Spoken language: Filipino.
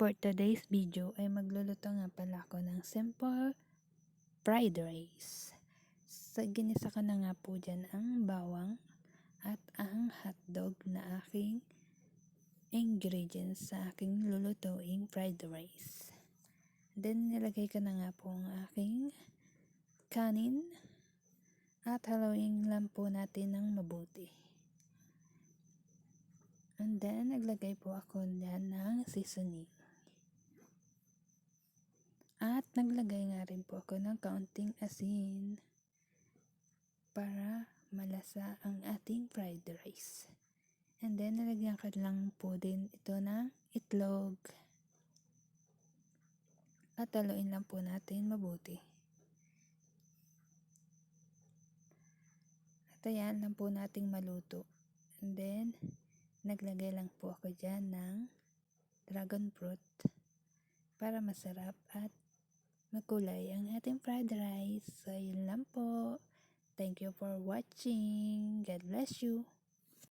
For today's video ay magluluto nga pala ako ng simple fried rice. Ginisa ko na nga po dyan ang bawang at ang hotdog na aking ingredients sa aking lulutuing fried rice. Then nilagay ko na nga po ang aking kanin at haluin lang po natin ng mabuti. And then naglagay po ako dyan ng seasoning. At naglagay nga rin po ako ng kaunting asin para malasa ang ating fried rice. And then nalagyan ko lang po din ito ng itlog. At haluin lang po natin mabuti. At ayan lang po nating maluto. And then naglagay lang po ako dyan ng dragon fruit para masarap at makulay ang ating fried rice. So, yun lang po. Thank you for watching. God bless you.